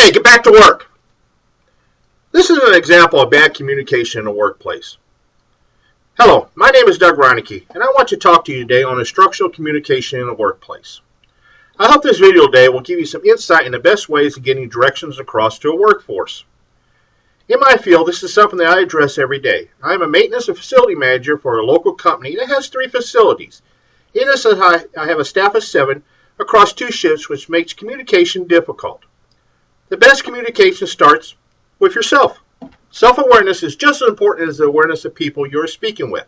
Okay, get back to work. This is an example of bad communication in a workplace. Hello, my name is Doug Reinecke, and I want to talk to you today on instructional communication in a workplace. I hope this video today will give you some insight in the best ways of getting directions across to a workforce. In my field, this is something that I address every day. I am a maintenance and facility manager for a local company that has 3 facilities. In this, I have a staff of 7 across 2 shifts, which makes communication difficult. The best communication starts with yourself. Self-awareness is just as important as the awareness of people you are speaking with.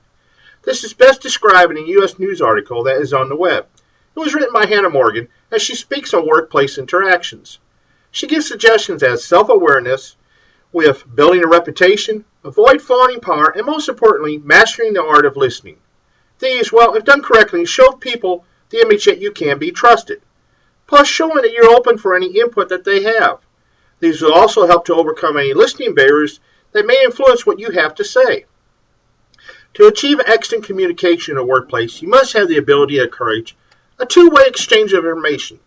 This is best described in a U.S. News article that is on the web. It was written by Hannah Morgan as she speaks on workplace interactions. She gives suggestions as self-awareness with building a reputation, avoid flaunting power, and most importantly, mastering the art of listening. These, well, if done correctly, show people the image that you can be trusted, plus showing that you're open for any input that they have. These will also help to overcome any listening barriers that may influence what you have to say. To achieve excellent communication in a workplace, you must have the ability to encourage a two-way exchange of information.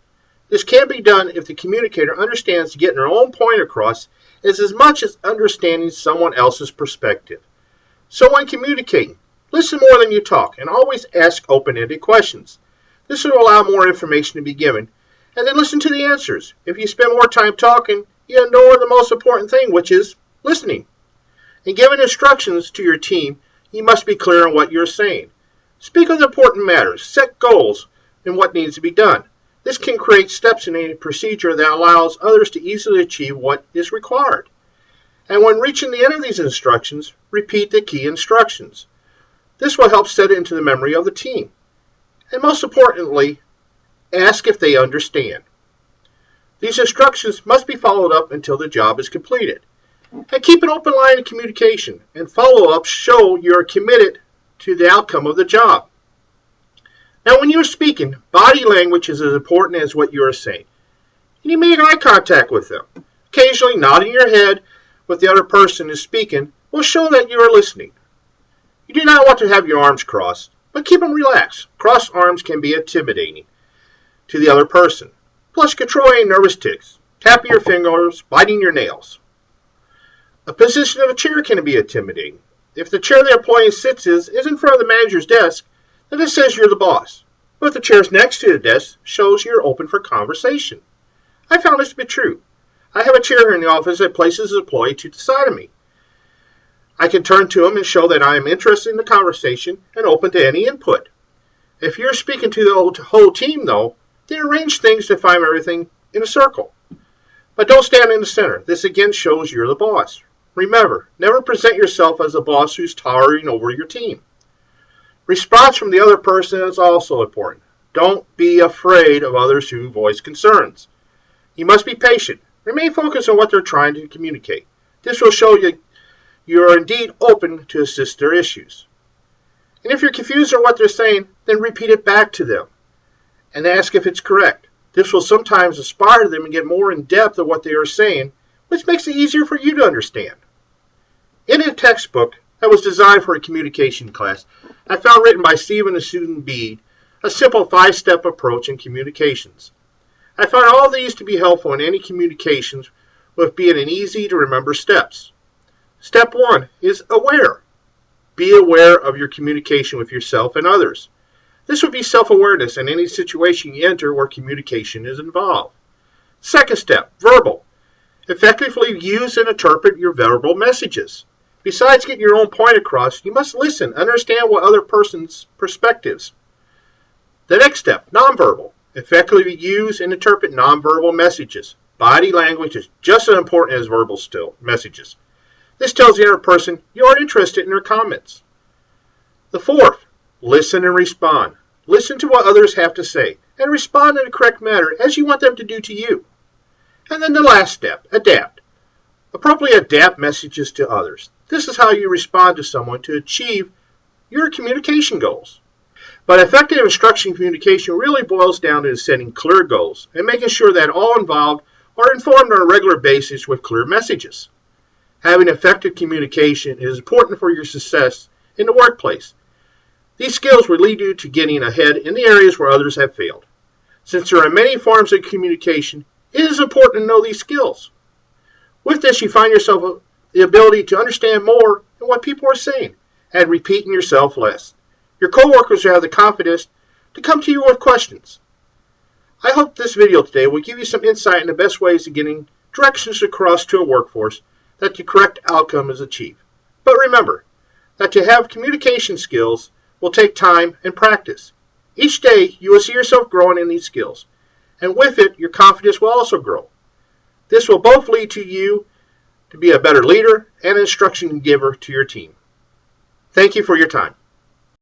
This can be done if the communicator understands getting their own point across is as much as understanding someone else's perspective. So when communicating, listen more than you talk and always ask open-ended questions. This will allow more information to be given, and then listen to the answers. If you spend more time talking, you ignore the most important thing, which is listening. In giving instructions to your team, you must be clear on what you're saying. Speak on important matters, set goals, and what needs to be done. This can create steps in a procedure that allows others to easily achieve what is required. And when reaching the end of these instructions, repeat the key instructions. This will help set it into the memory of the team. And most importantly, ask if they understand. These instructions must be followed up until the job is completed. And keep an open line of communication, and follow-ups show you're committed to the outcome of the job. Now, when you're speaking, body language is as important as what you are saying. And you make eye contact with them. Occasionally nodding your head with the other person is speaking will show that you are listening. You do not want to have your arms crossed, but keep them relaxed. Crossed arms can be intimidating to the other person. Plus, controlling nervous tics, tapping your fingers, biting your nails. The position of a chair can be intimidating. If the chair the employee sits is in front of the manager's desk, then it says you're the boss. But if the chair's next to the desk, shows you're open for conversation. I found this to be true. I have a chair here in the office that places an employee to the side of me. I can turn to him and show that I am interested in the conversation and open to any input. If you're speaking to the whole team, though, then arrange things to find everything in a circle. But don't stand in the center. This again shows you're the boss. Remember, never present yourself as a boss who's towering over your team. Response from the other person is also important. Don't be afraid of others who voice concerns. You must be patient. Remain focused on what they're trying to communicate. This will show you are indeed open to assist their issues. And if you're confused on what they're saying, then repeat it back to them and ask if it's correct. This will sometimes inspire them and get more in depth of what they are saying, which makes it easier for you to understand. In a textbook that was designed for a communication class, I found written by Stephen and Susan Bede a simple 5-step approach in communications. I found all these to be helpful in any communications with being an easy to remember steps. Step 1 is aware. Be aware of your communication with yourself and others. This would be self-awareness in any situation you enter where communication is involved. Second step, verbal. Effectively use and interpret your verbal messages. Besides getting your own point across, you must listen, understand what other person's perspectives. The next step, nonverbal. Effectively use and interpret nonverbal messages. Body language is just as important as verbal messages. This tells the other person you are interested in their comments. The fourth, listen and respond. Listen to what others have to say and respond in the correct manner as you want them to do to you. And then the last step, adapt. Appropriately adapt messages to others. This is how you respond to someone to achieve your communication goals. But effective instruction communication really boils down to setting clear goals and making sure that all involved are informed on a regular basis with clear messages. Having effective communication is important for your success in the workplace. These skills will lead you to getting ahead in the areas where others have failed. Since there are many forms of communication, it is important to know these skills. With this, you find yourself the ability to understand more than what people are saying and repeating yourself less. Your coworkers will have the confidence to come to you with questions. I hope this video today will give you some insight in the best ways of getting directions across to a workforce that the correct outcome is achieved. But remember that to have communication skills will take time and practice. Each day you will see yourself growing in these skills, and with it your confidence will also grow. This will both lead to you to be a better leader and instruction giver to your team. Thank you for your time.